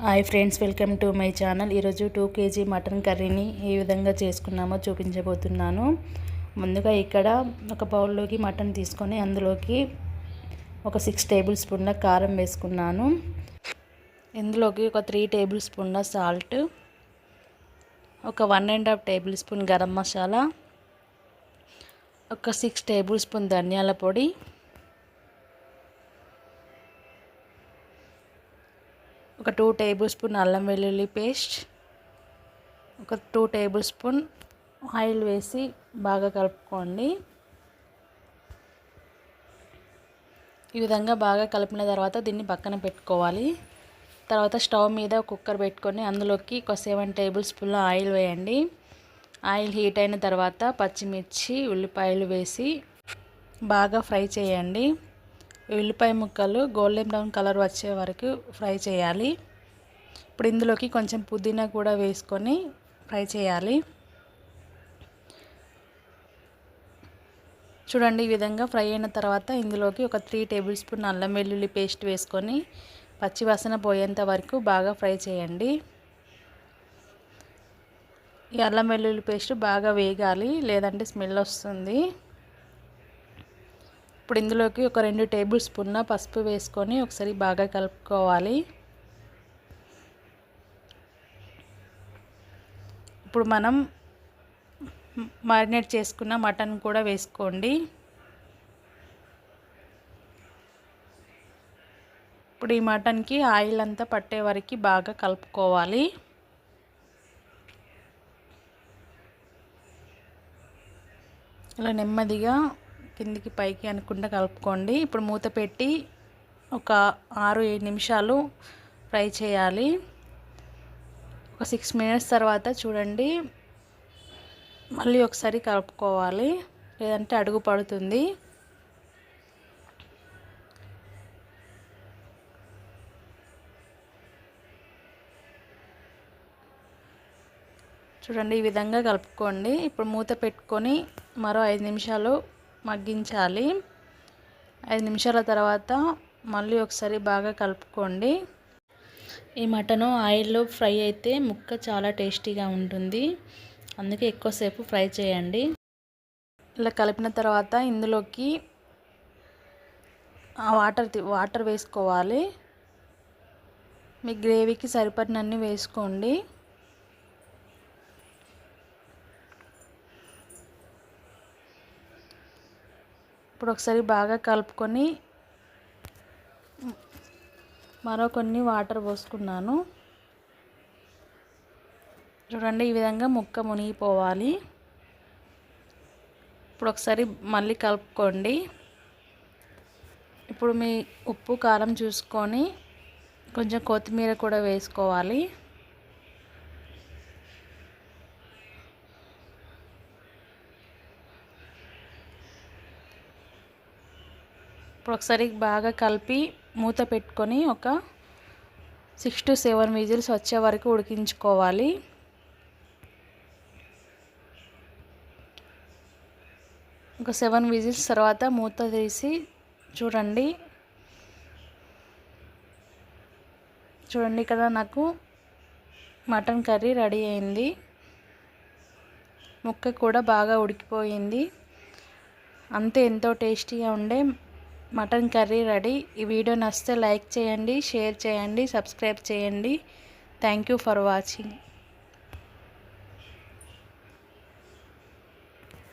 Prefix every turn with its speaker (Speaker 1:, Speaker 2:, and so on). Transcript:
Speaker 1: Hi friends, welcome to my channel. ఈరోజు 2 kg mutton కర్రీని ఏ విధంగా చేసుకున్నామో చూపించబోతున్నాను. ముందుగా ఇక్కడ ఒక బౌల్లోకి మటన్ తీసుకొని అందులోకి ఒక 6 టేబుల్ స్పూన్ల కారం వేసుకున్నాను. ఇందులోకి ఒక 3 టేబుల్ స్పూన్ల సాల్ట్, ఒక 1.5 టేబుల్ స్పూన్ గరం మసాలా, ఒక 6 టేబుల్ స్పూన్ ధనియాల పొడి, ఒక 2 టేబుల్ స్పూన్ అల్లం వెల్లుల్లి పేస్ట్, ఒక 2 టేబుల్ స్పూన్ ఆయిల్ వేసి బాగా కలుపుకోండి. ఈ విధంగా బాగా కలిపిన తర్వాత దీన్ని పక్కన పెట్టుకోవాలి. తర్వాత స్టవ్ మీద కుక్కర్ పెట్టుకొని అందులోకి ఒక 7 టేబుల్ స్పూన్ల ఆయిల్ వేయండి. ఆయిల్ హీట్ అయిన తర్వాత పచ్చిమిర్చి, ఉల్లిపాయలు వేసి బాగా ఫ్రై చేయండి. ఉల్లిపాయ ముక్కలు గోల్డెన్ బ్రౌన్ కలర్ వచ్చే వరకు ఫ్రై చేయాలి. ఇప్పుడు ఇందులోకి కొంచెం పుదీనా కూడా వేసుకొని ఫ్రై చేయాలి. చూడండి, ఈ విధంగా ఫ్రై అయిన తర్వాత ఇందులోకి ఒక 3 టేబుల్ స్పూన్ అల్లం వెల్లుల్లి పేస్ట్ వేసుకొని పచ్చి వాసన పోయేంత వరకు బాగా ఫ్రై చేయండి. ఈ అల్లం వెల్లుల్లి పేస్ట్ బాగా వేగాలి, లేదంటే స్మెల్ వస్తుంది. ఇప్పుడు ఇందులోకి ఒక 2 టేబుల్ స్పూన్ల పసుపు వేసుకొని ఒకసారి బాగా కలుపుకోవాలి. ఇప్పుడు మనం మ్యారినేట్ చేసుకున్న మటన్ కూడా వేసుకోండి. ఇప్పుడు ఈ మటన్కి ఆయిల్ అంతా పట్టే వరకు బాగా కలుపుకోవాలి. ఇలా నెమ్మదిగా కిందికి పైకి అనుకుంటా కలుపుకోండి. ఇప్పుడు మూత పెట్టి ఒక 6-7 నిమిషాలు ఫ్రై చేయాలి. ఒక 6 మినిట్స్ తర్వాత చూడండి, మళ్ళీ ఒకసారి కలుపుకోవాలి, లేదంటే అడుగు పడుతుంది. చూడండి, ఈ విధంగా కలుపుకోండి. ఇప్పుడు మూత పెట్టుకొని మరో 5 నిమిషాలు మగ్గించాలి. 5 నిమిషాల తర్వాత మళ్ళీ ఒకసారి బాగా కలుపుకోండి. ఈ మటను ఆయిల్లో ఫ్రై అయితే ముక్క చాలా టేస్టీగా ఉంటుంది, అందుకే ఎక్కువసేపు ఫ్రై చేయండి. ఇలా కలిపిన తర్వాత ఇందులోకి వాటర్ వేసుకోవాలి. మీ గ్రేవీకి సరిపడినన్ని వేసుకోండి. ఇప్పుడు ఒకసారి బాగా కలుపుకొని మరో కొన్ని వాటర్ పోసుకున్నాను. చూడండి, ఈ విధంగా ముక్క మునిగిపోవాలి. ఇప్పుడు ఒకసారి మళ్ళీ కలుపుకోండి. ఇప్పుడు మీ ఉప్పు కారం చూసుకొని కొంచెం కొత్తిమీర కూడా వేసుకోవాలి. ఇప్పుడు ఒకసారి బాగా కలిపి మూత పెట్టుకొని ఒక 6 to 7 విజిల్స్ వచ్చే వరకు ఉడికించుకోవాలి. ఒక 7 విజిల్స్ తర్వాత మూత తీసి చూడండి కదా, నాకు మటన్ కర్రీ రెడీ అయింది. ముక్క కూడా బాగా ఉడికిపోయింది. అంతే, ఎంతో టేస్టీగా ఉండే మటన్ కర్రీ రెడీ. ఈ వీడియో నచ్చితే లైక్ చేయండి, షేర్ చేయండి, సబ్స్క్రైబ్ చేయండి. Thank you for watching.